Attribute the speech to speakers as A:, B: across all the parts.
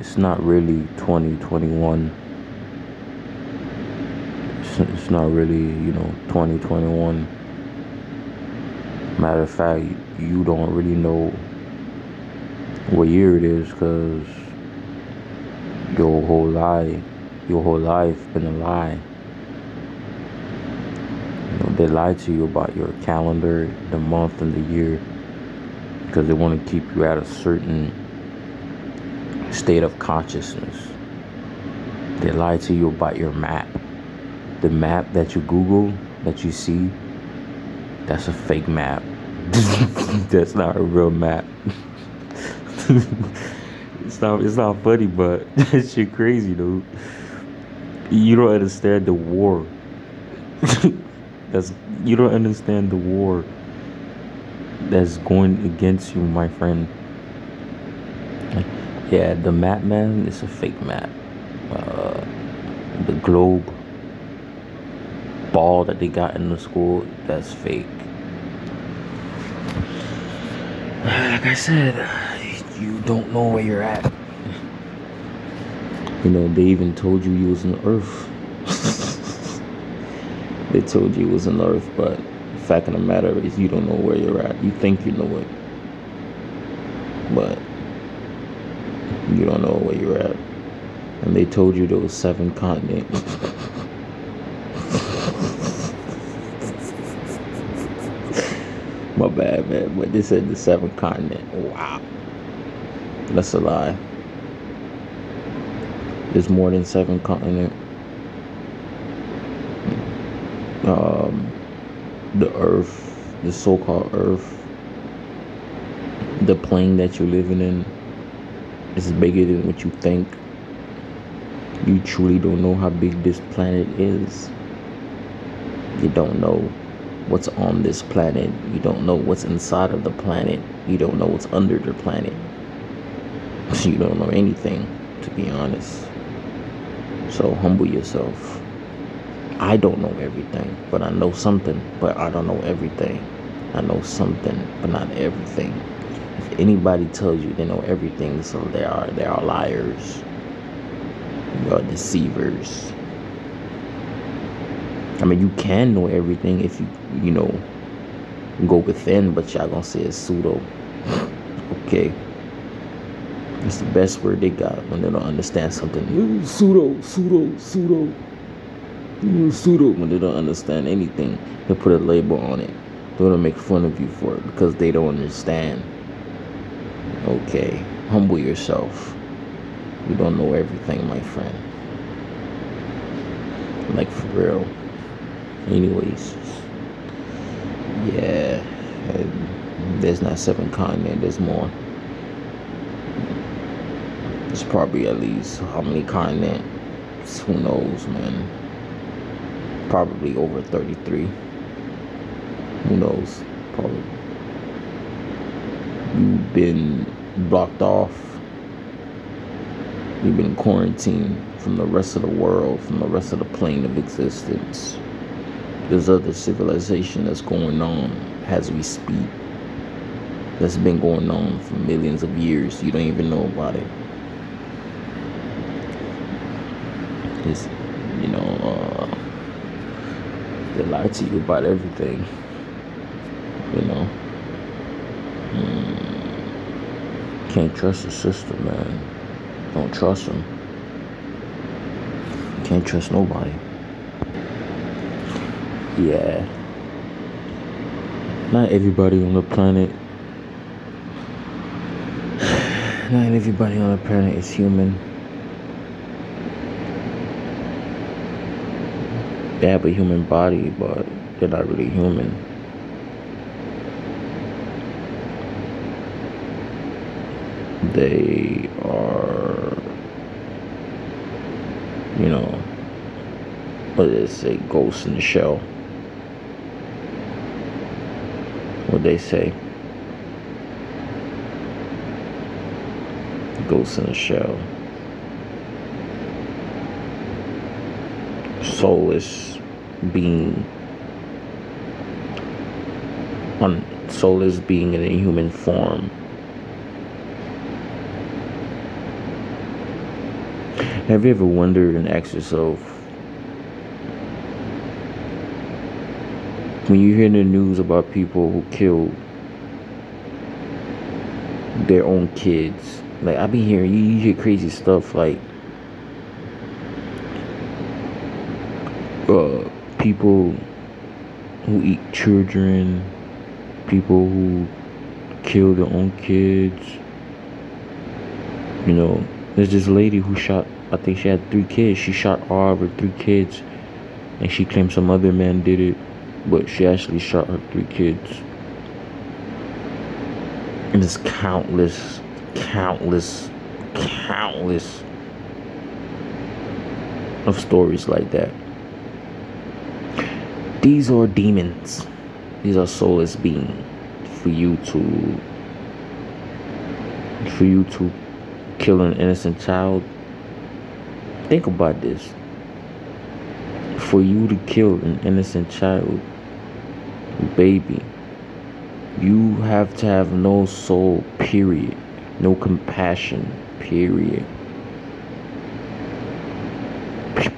A: It's not really 2021. It's not really, 2021. Matter of fact, you don't really know what year it is because your whole life, been a lie. They lie to you about your calendar, the month, and the year because they want to keep you at a certain state of consciousness. They lie to you about your map. The map that you Google, that you see, that's a fake map. That's not a real map. It's not funny, but that shit crazy, dude. You don't understand the war. that's you don't understand the war that's going against you, my friend. Yeah, the map, man, it's a fake map. The globe ball that they got in the school, that's fake. Like I said, you don't know where you're at. They even told you was on Earth. They told you it was on Earth, but the fact of the matter is you don't know where you're at. You think you know it, but you don't know where you're at. And they told you there was 7 continents. My bad, man. But they said the 7th continent. Wow. That's a lie. There's more than 7 continents. The Earth, the so-called Earth, the plane that you're living in is bigger than what you think. You truly don't know how big this planet is. You don't know what's on this planet. You don't know what's inside of the planet. You don't know what's under the planet. You don't know anything, to be honest. So humble yourself. I don't know everything, but I know something, but I don't know everything. I know something, but not everything. If anybody tells you they know everything, so they are liars. They are deceivers. I mean, you can know everything if you go within, but y'all gonna say it's pseudo. Okay. It's the best word they got when they don't understand something. Pseudo. Pseudo when they don't understand anything. They put a label on it. They're gonna make fun of you for it because they don't understand. Okay, humble yourself. You don't know everything, my friend. Like, for real. Anyways, yeah, there's not 7 continents. There's more. There's probably at least how many continents? Who knows, man? Probably over 33. Who knows? Probably. You've been blocked off. You've been quarantined from the rest of the world, from the rest of the plane of existence. There's other civilization that's going on as we speak. That's been going on for millions of years. You don't even know about it. It's, they lie to you about everything. Can't trust the system, man. Don't trust them. Can't trust nobody. Yeah. Not everybody on the planet. Not everybody on the planet is human. They have a human body, but they're not really human. They are, what do they say? Ghosts in the shell. What they say? Ghosts in the shell. Soulless being. Soulless being in a human form. Have you ever wondered and asked yourself, when you hear the news about people who kill their own kids, like I be hearing, you hear crazy stuff like people who eat children, people who kill their own kids. You know, there's this lady who shot, I think she had 3 kids. She shot all of her 3 kids, and she claimed some other man did it, but she actually shot her 3 kids. And there's countless of stories like that. These are demons. These are soulless beings for you to kill an innocent child. Think about this. For you to kill an innocent child, baby, you have to have no soul, period. No compassion, period.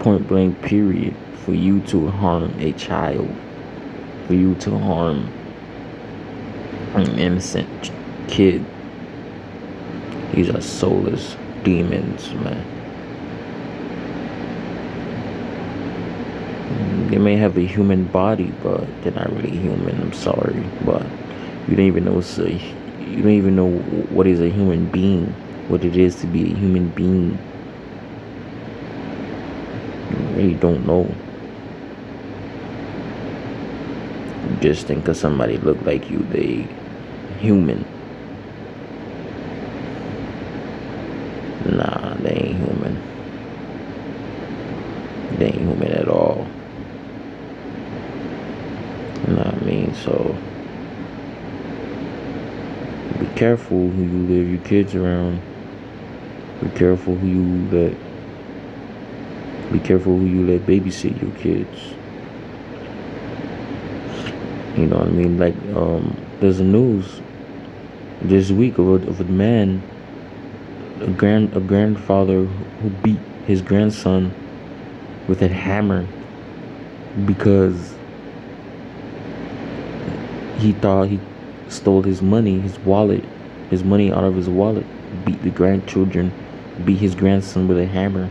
A: Point blank, period. For you to harm a child, for you to harm an innocent kid. These are soulless demons, man. They may have a human body, but they're not really human. I'm sorry, but you don't even know you don't even know what is a human being, what it is to be a human being. You really don't know. You just think because somebody look like you, they human. Nah, they ain't human. They ain't human at all. You know what I mean? So be careful who you leave your kids around. Be careful who you let babysit your kids. You know what I mean? Like there's a news this week of a man, a grandfather who beat his grandson with a hammer because he thought he stole his money out of his wallet. Beat his grandson with a hammer.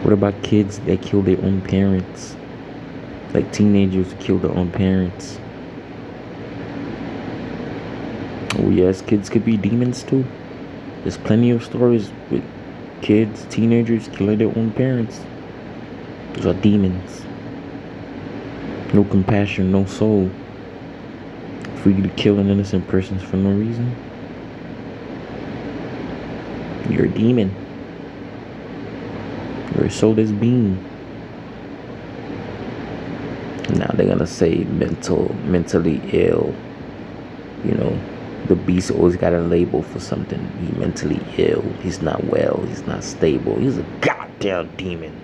A: What about kids that kill their own parents? Like teenagers kill their own parents. Oh yes, kids could be demons too. There's plenty of stories with kids, teenagers killing their own parents. Those are demons. No compassion, no soul. For you to kill an innocent person for no reason, you're a demon. You're a soulless being. Now they're gonna say mentally ill. You know, the beast always got a label for something. He's mentally ill. He's not well. He's not stable. He's a goddamn demon.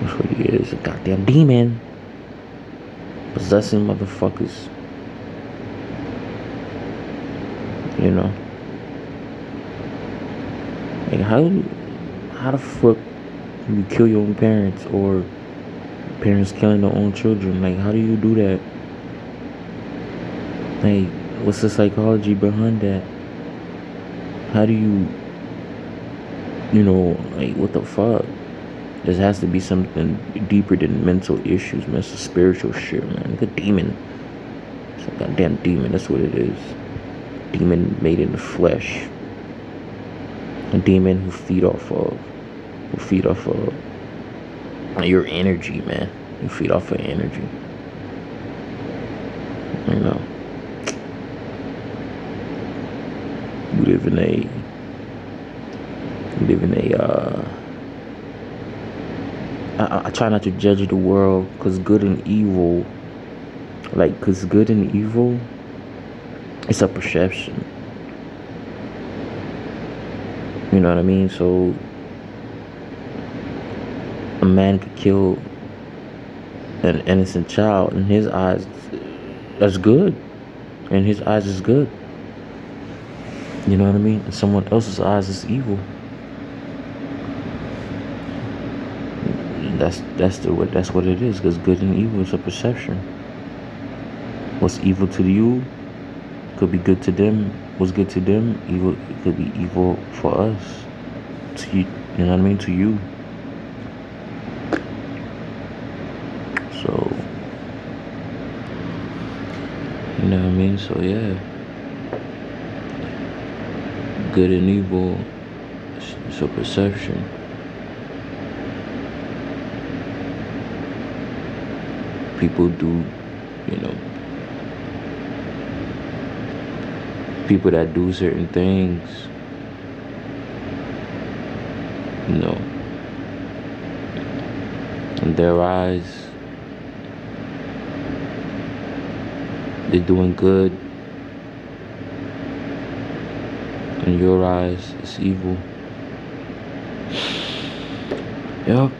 A: That's what he is, a goddamn demon. Possessing motherfuckers. You know? Like how the fuck you kill your own parents, or parents killing their own children? Like, how do you do that? Like, what's the psychology behind that? How do you like, what the fuck? There has to be something deeper than mental issues, man. It's a spiritual shit, man. Like a demon. It's a goddamn demon. That's what it is. Demon made in the flesh. A demon who feed off of your energy, man. You feed off of energy. You know. We live in a I try not to judge the world, because good and evil, it's a perception. You know what I mean? So a man could kill an innocent child. In his eyes, that's good. In his eyes, it's good. You know what I mean? In someone else's eyes, it's evil. That's what it is. Because good and evil is a perception. What's evil to you could be good to them. What's good to them, evil, it could be evil for us. To you, you know what I mean? To you. So, you know what I mean? So yeah, good and evil is a perception. People do, you know, people that do certain things, you know, in their eyes, they're doing good. In your eyes, it's evil. Yup.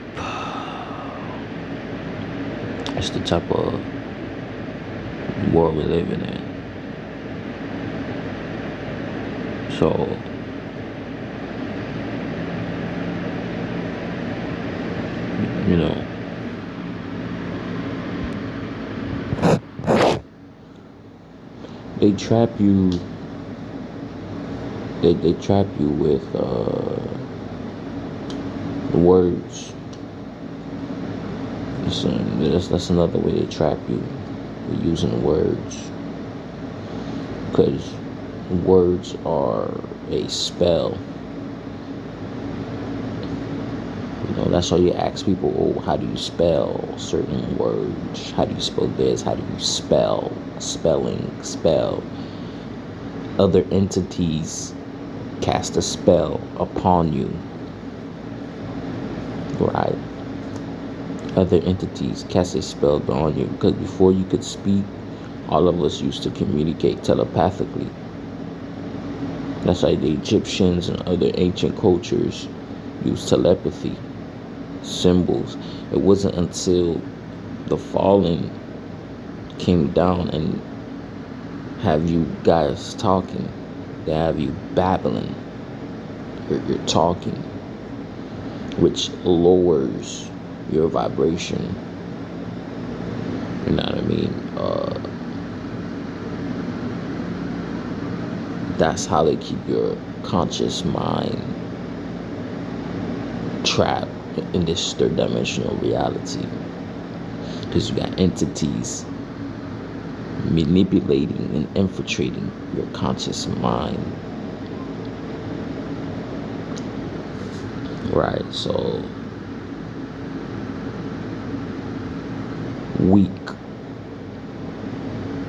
A: It's the type of world we're living in. So, you know, they trap you. They trap you with words. That's another way they trap you. With using words, because words are a spell. You know, that's why you ask people, oh, how do you spell certain words? How do you spell this? How do you spell? Spell. Other entities cast a spell upon you. Right? Other entities cast a spell upon you. Because before you could speak, all of us used to communicate telepathically. That's why the Egyptians and other ancient cultures used telepathy, symbols. It wasn't until the fallen came down and have you guys talking, they have you babbling. You're talking, which lowers your vibration. You know what I mean? That's how they keep your conscious mind trapped in this third dimensional reality. Because you got entities manipulating and infiltrating your conscious mind. Right, so week.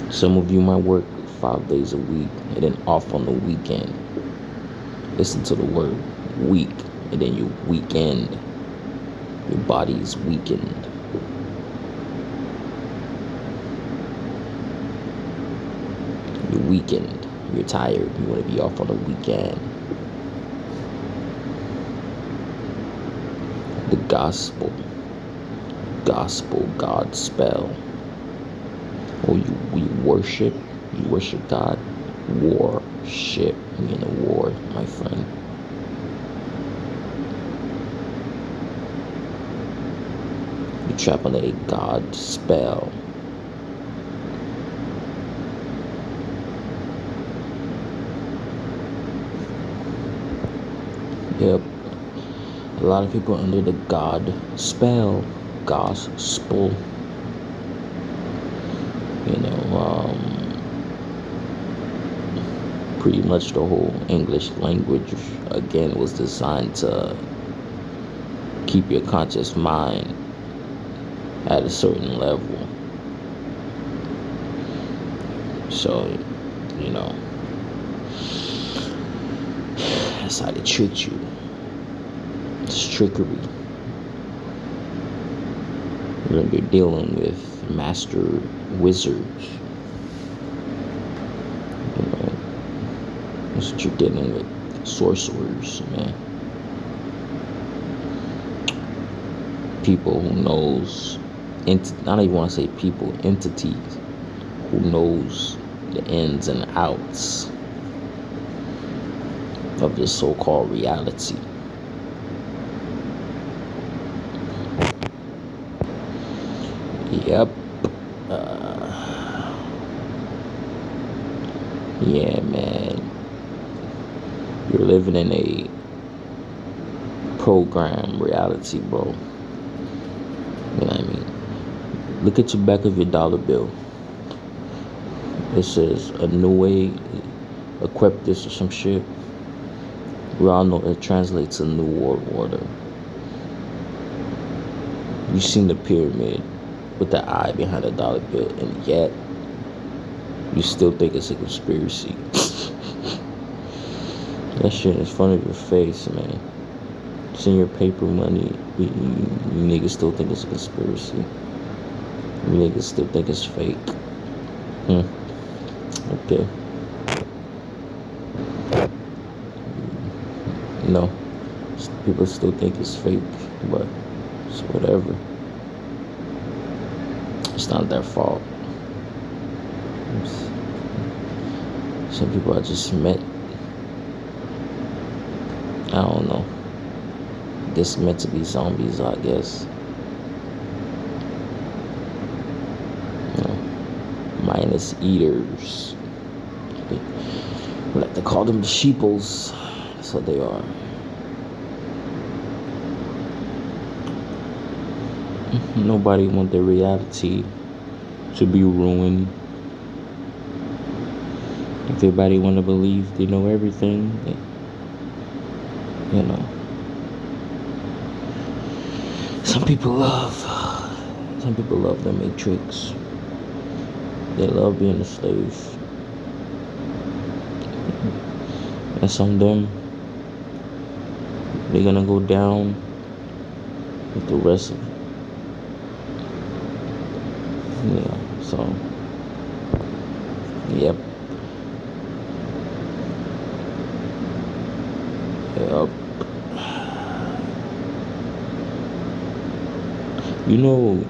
A: Some of you might work 5 days a week and then off on the weekend. Listen to the word week, and then you weekend. Your body is weakened. You're weakened. You're tired. You want to be off on the weekend. The gospel, God spell. Or you worship God. Worship, meaning a war, my friend. You trap on a God spell. Yep. A lot of people under the God spell, gospel. You know, pretty much the whole English language, again, was designed to keep your conscious mind at a certain level. So, you know, that's how they trick you. It's trickery. You're dealing with master wizards. You know, that's what you're dealing with. Sorcerers, man. People who knows, I don't even want to say people, entities who knows the ins and outs of this so-called reality. Yep. Yeah, man. You're living in a program reality, bro. You know what I mean? Look at the back of your dollar bill. It says a new way, equip this or some shit. We all know it translates to New World Order. You've seen the pyramid with the eye behind the dollar bill, and yet you still think it's a conspiracy. That shit in front of your face, man. It's in your paper money. You niggas still think it's a conspiracy. You niggas still think it's fake. Okay. No. People still think it's fake, but it's whatever. It's not their fault. Some people I just met, I don't know. I guess meant to be zombies, I guess. You know, minus eaters. We like to call them the sheeples. That's what they are. Nobody want their reality to be ruined. If everybody want to believe they know everything, you know. Some people love the Matrix. They love being a slave. And some of them, they're gonna go down with the rest of it. Yeah, so, yep. You know,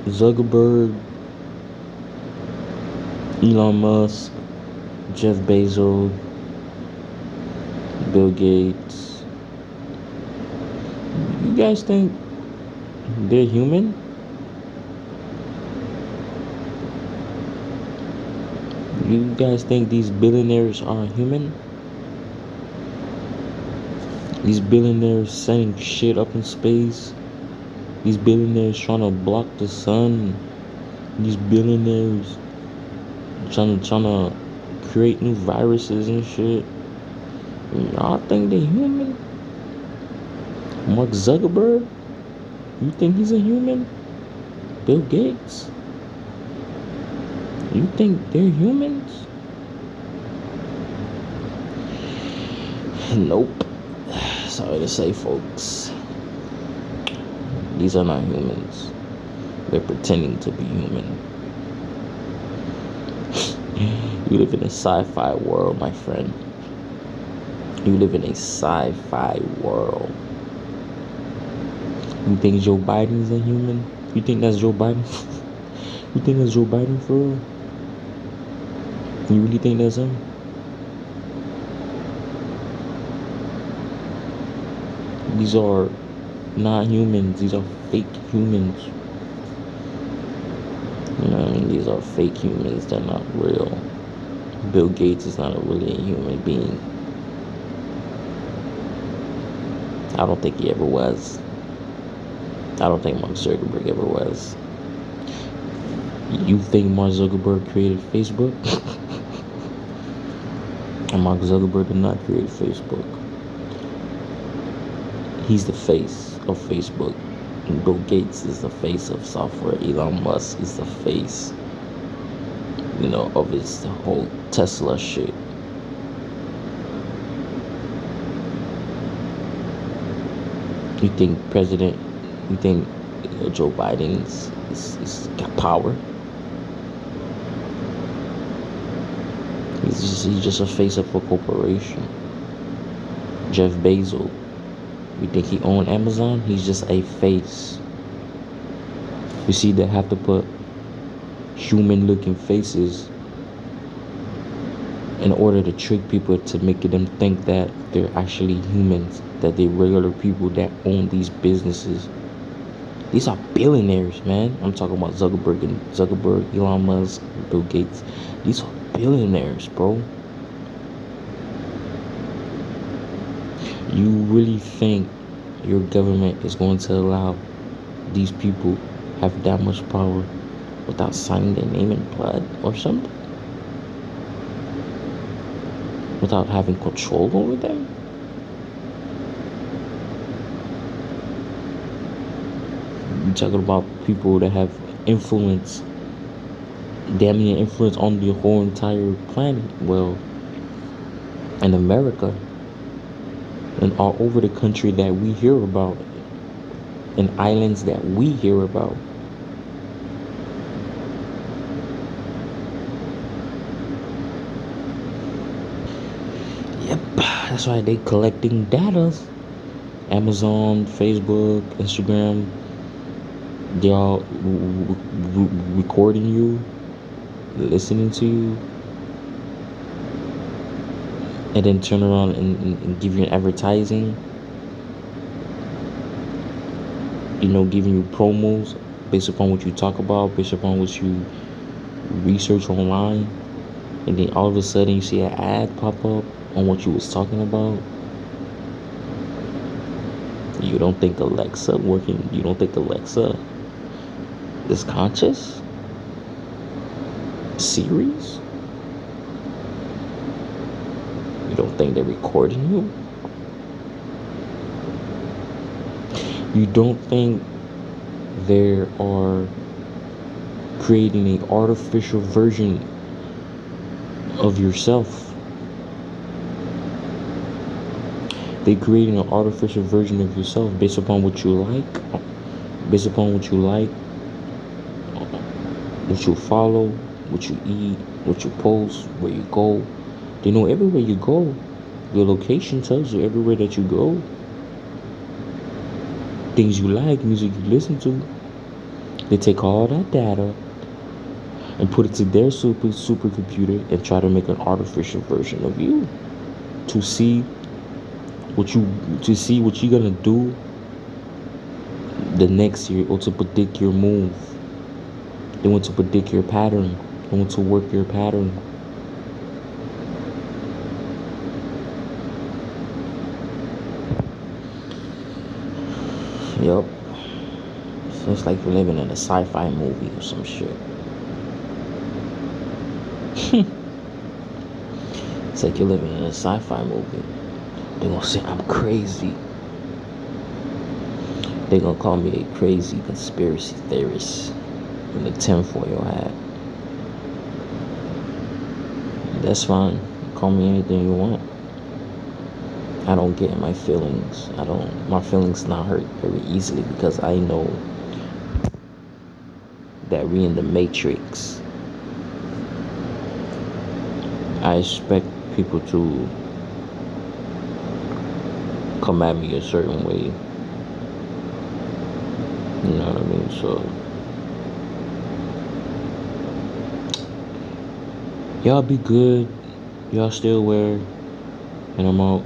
A: Zuckerberg, Elon Musk, Jeff Bezos, Bill Gates. You guys think they're human? You guys think these billionaires are human? These billionaires sending shit up in space. These billionaires trying to block the sun. These billionaires trying to create new viruses and shit. Y'all think they human? Mark Zuckerberg? You think he's a human? Bill Gates? You think they're humans? Nope. Sorry to say, folks. These are not humans. They're pretending to be human. You live in a sci-fi world, my friend. You live in a sci-fi world. You think Joe Biden's a human? You think that's Joe Biden? You think that's Joe Biden for real? You really think that's him? These are not humans. These are fake humans. You know what I mean? These are fake humans. They're not real. Bill Gates is not really a human being. I don't think he ever was. I don't think Mark Zuckerberg ever was. You think Mark Zuckerberg created Facebook? And Mark Zuckerberg did not create Facebook. He's the face of Facebook. And Bill Gates is the face of software. Elon Musk is the face, of his whole Tesla shit. You think Joe Biden's is got power? He's just a face of a corporation. Jeff Bezos. You think he owned Amazon? He's just a face. You see, they have to put human-looking faces in order to trick people to make them think that they're actually humans, that they're regular people that own these businesses. These are billionaires, man. I'm talking about Zuckerberg, Elon Musk, Bill Gates. These are billionaires, bro. You really think your government is going to allow these people have that much power without signing their name in blood or something? Without having control over them? You're talking about people that have influence, damn near influence on the whole entire planet. Well, in America and all over the country that we hear about, and islands that we hear about. Yep, that's why they collecting data. Amazon, Facebook, Instagram, they all recording you, listening to you, and then turn around and give you an advertising. You know, giving you promos based upon what you talk about, based upon what you research online, and then all of a sudden you see an ad pop up on what you was talking about. You don't think Alexa working? You don't think Alexa is conscious? Series? You don't think they're recording you? You don't think they are creating an artificial version of yourself? They're creating an artificial version of yourself based upon what you like, based upon what you like, what you follow, what you eat, what you post, where you go. They know everywhere you go. Your location tells you everywhere that you go. Things you like, music you listen to. They take all that data and put it to their supercomputer and try to make an artificial version of you to see what you're gonna do the next year, or to predict your move. They want to predict your pattern. They want to work your pattern. Yup. So it's like you're living in a sci-fi movie or some shit. It's like you're living in a sci-fi movie. They're gonna say I'm crazy. They're gonna call me a crazy conspiracy theorist in the tinfoil hat. That's fine. Call me anything you want. I don't get in my feelings. My feelings not hurt very easily because I know that we in the matrix. I expect people to come at me a certain way. You know what I mean? So y'all be good. Y'all still wear. And I'm out.